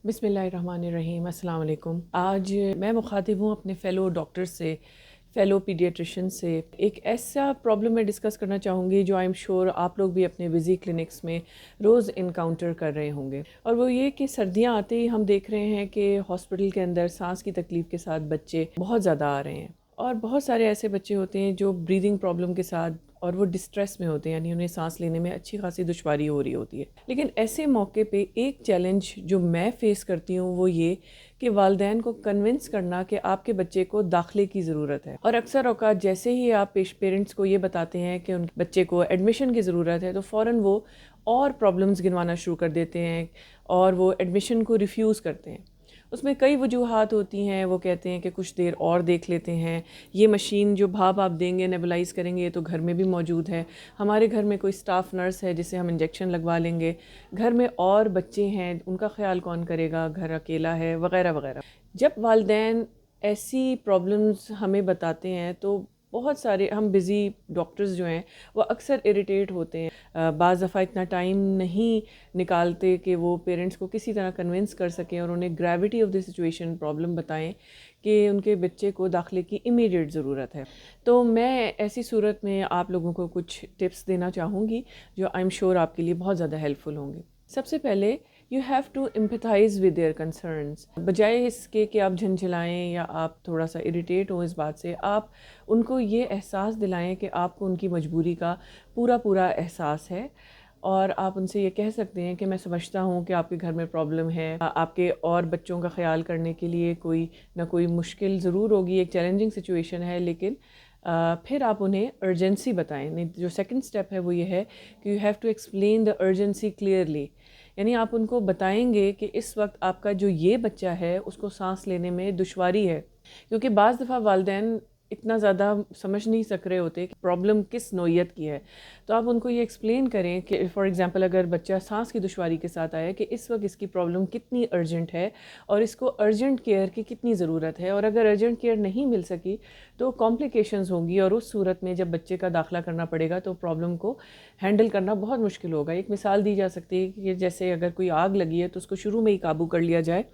बिस्मिल्लाहिर्रहमानिर्रहीम। अस्सलाम वालेकुम। आज मैं मुखातिब हूँ अपने फ़ेलो डॉक्टर से, फ़ेलो पीडियाट्रिशियन से। एक ऐसा प्रॉब्लम मैं डिस्कस करना चाहूँगी जो आई एम श्योर आप लोग भी अपने बिज़ी क्लिनिक्स में रोज़ इनकाउंटर कर रहे होंगे, और वो ये कि सर्दियाँ आते ही हम देख रहे हैं कि हॉस्पिटल के अंदर सांस की तकलीफ़ के साथ बच्चे बहुत ज़्यादा आ रहे हैं, और बहुत सारे ऐसे बच्चे होते हैं जो ब्रीदिंग प्रॉब्लम के साथ, और वो डिस्ट्रेस में होते हैं, यानी उन्हें सांस लेने में अच्छी खासी दुश्वारी हो रही होती है। लेकिन ऐसे मौके पे एक चैलेंज जो मैं फ़ेस करती हूँ वो ये कि वालिदैन को कन्विंस करना कि आपके बच्चे को दाखिले की ज़रूरत है। और अक्सर औक़ात जैसे ही आप पेरेंट्स को ये बताते हैं कि उनके बच्चे को एडमिशन की ज़रूरत है, तो फ़ौरन वो और प्रॉब्लम्स गिनवाना शुरू कर देते हैं और वो एडमिशन को रिफ्यूज़ करते हैं। उसमें कई वजूहात होती हैं। वो कहते हैं कि कुछ देर और देख लेते हैं, ये मशीन जो भाप आप देंगे, नेबुलाइज़ करेंगे, ये तो घर में भी मौजूद है, हमारे घर में कोई स्टाफ नर्स है जिसे हम इंजेक्शन लगवा लेंगे, घर में और बच्चे हैं उनका ख्याल कौन करेगा, घर अकेला है, वग़ैरह वग़ैरह। जब वालिदैन ऐसी प्रॉब्लम्स हमें बताते हैं तो बहुत सारे हम बिज़ी डॉक्टर्स जो हैं वो अक्सर इरिटेट होते हैं। बाज़ दफ़ा इतना टाइम नहीं निकालते कि वो पेरेंट्स को किसी तरह कन्विंस कर सकें और उन्हें gravity of the situation problem बताएं कि उनके बच्चे को दाखिले की इमीडिएट ज़रूरत है। तो मैं ऐसी सूरत में आप लोगों को कुछ टिप्स देना चाहूँगी जो आई एम श्योर आपके लिए बहुत ज़्यादा हेल्पफुल होंगे। सबसे पहले you have to empathise with their concerns. बजाय इसके कि आप झंझलाएँ या आप थोड़ा सा इरिटेट हो इस बात से, आप उनको ये एहसास दिलाएं कि आपको उनकी मजबूरी का पूरा एहसास है, और आप उनसे ये कह सकते हैं कि मैं समझता हूँ कि आपके घर में प्रॉब्लम है, आपके और बच्चों का ख्याल करने के लिए कोई ना कोई मुश्किल ज़रूर होगी, एक चैलेंजिंग सिचुएशन है, लेकिन फिर आप उन्हें अर्जेंसी बताएं। नहीं, जो सेकंड स्टेप है वो ये है कि you have to explain the urgency clearly. यानी आप उनको बताएंगे कि इस वक्त आपका जो ये बच्चा है उसको सांस लेने में दुश्वारी है, क्योंकि बाज़ दफ़ा वालिदैन इतना ज़्यादा समझ नहीं सक रहे होते कि प्रॉब्लम किस नौइयत की है। तो आप उनको ये एक्सप्लेन करें कि फॉर एग्ज़ाम्पल अगर बच्चा सांस की दुश्वारी के साथ आया कि इस वक्त इसकी प्रॉब्लम कितनी अर्जेंट है और इसको अर्जेंट केयर की कितनी ज़रूरत है, और अगर अर्जेंट केयर नहीं मिल सकी तो कॉम्प्लिकेशंस होंगी, और उस सूरत में जब बच्चे का दाखिला करना पड़ेगा तो प्रॉब्लम को हैंडल करना बहुत मुश्किल होगा। एक मिसाल दी जा सकती है कि जैसे अगर कोई आग लगी है तो उसको शुरू में ही काबू कर लिया जाए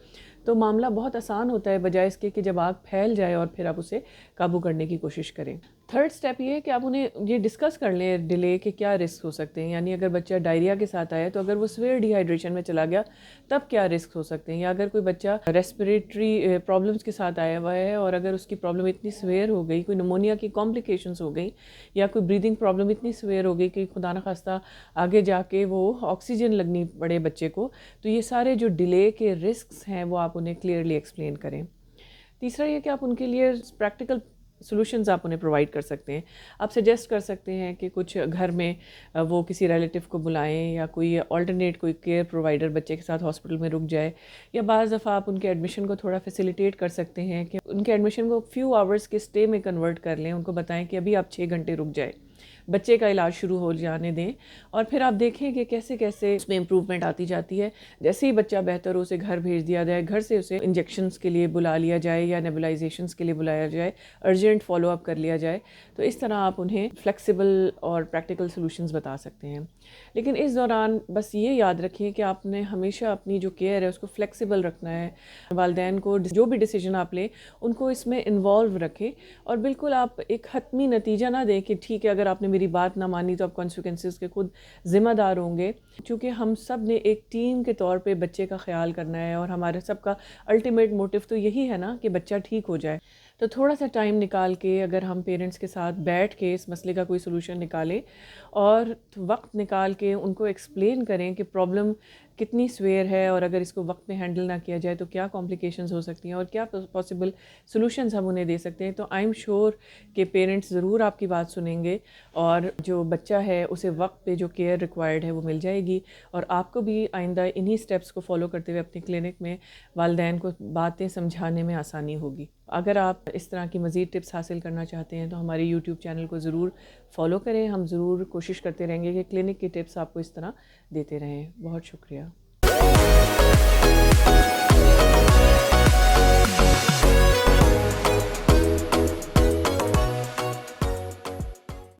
तो मामला बहुत आसान होता है, बजाय इसके कि जब आग फैल जाए और फिर आप उसे काबू करने की कोशिश करें। थर्ड स्टेप ये है कि आप उन्हें ये डिस्कस कर लें डिले के क्या रिस्क हो सकते हैं। यानी अगर बच्चा डायरिया के साथ आया तो अगर वो सीवियर डिहाइड्रेशन में चला गया तब क्या रिस्क हो सकते हैं, या अगर कोई बच्चा रेस्पिरेटरी प्रॉब्लम्स के साथ आया हुआ है और अगर उसकी प्रॉब्लम इतनी सीवियर हो गई, कोई निमोनिया की कॉम्प्लिकेशंस हो गई, या कोई ब्रीदिंग प्रॉब्लम इतनी सीवियर हो गई कि खुदा न खास्ता आगे जाके वो ऑक्सीजन लगनी पड़े बच्चे को, तो ये सारे जो डिले के रिस्क्स हैं वो आप उन्हें क्लियरली एक्सप्लेन करें। तीसरा ये कि आप उनके लिए प्रैक्टिकल सॉल्यूशंस आप उन्हें प्रोवाइड कर सकते हैं। आप सजेस्ट कर सकते हैं कि कुछ घर में वो किसी रिलेटिव को बुलाएं, या कोई अल्टरनेट कोई केयर प्रोवाइडर बच्चे के साथ हॉस्पिटल में रुक जाए, या बाज़ दफ़ा आप उनके एडमिशन को थोड़ा फैसिलिटेट कर सकते हैं कि उनके एडमिशन को फ्यू आवर्स के स्टे में कन्वर्ट कर लें। उनको बताएं कि अभी आप 6 घंटे रुक जाए, बच्चे का इलाज शुरू हो जाने दें, और फिर आप देखें कि कैसे कैसे उसमें इम्प्रूवमेंट आती जाती है। जैसे ही बच्चा बेहतर हो उसे घर भेज दिया जाए, घर से उसे इंजेक्शंस के लिए बुला लिया जाए या नेबुलाइजेशंस के लिए बुलाया जाए, अर्जेंट फॉलो अप कर लिया जाए। तो इस तरह आप उन्हें फ्लेक्सिबल और प्रैक्टिकल सॉल्यूशंस बता सकते हैं। लेकिन इस दौरान बस ये याद रखें कि आपने हमेशा अपनी जो केयर है उसको फ्लेक्सिबल रखना है। वालिदैन को जो भी डिसीजन आप लें उनको इसमें इन्वॉल्व रखें, और बिल्कुल आप एक हतमी नतीजा ना दें कि ठीक है अगर आपने मेरी बात ना मानी तो आप कॉन्सिक्वेंसेस के खुद ज़िम्मेदार होंगे, क्योंकि हम सब ने एक टीम के तौर पे बच्चे का ख्याल करना है, और हमारे सबका अल्टीमेट मोटिव तो यही है ना कि बच्चा ठीक हो जाए। तो थोड़ा सा टाइम निकाल के अगर हम पेरेंट्स के साथ बैठ के इस मसले का कोई सलूशन निकालें और वक्त निकाल के उनको एक्सप्लेन करें कि प्रॉब्लम कितनी स्वेयर है, और अगर इसको वक्त में हैंडल ना किया जाए तो क्या कॉम्प्लिकेशंस हो सकती हैं और क्या पॉसिबल सॉल्यूशंस हम उन्हें दे सकते हैं, तो आई एम श्योर कि पेरेंट्स ज़रूर आपकी बात सुनेंगे, और जो बच्चा है उसे वक्त पे जो केयर रिक्वायर्ड है वो मिल जाएगी, और आपको भी आइंदा इन्हीं स्टेप्स को फॉलो करते हुए अपनी क्लिनिक में वालिदैन को बातें समझाने में आसानी होगी। अगर आप इस तरह की मज़ीद टिप्स हासिल करना चाहते हैं तो हमारे यूट्यूब चैनल को ज़रूर फॉलो करें। हम ज़रूर कोशिश करते रहेंगे कि क्लिनिक की टिप्स आपको इस तरह देते रहें। बहुत शुक्रिया।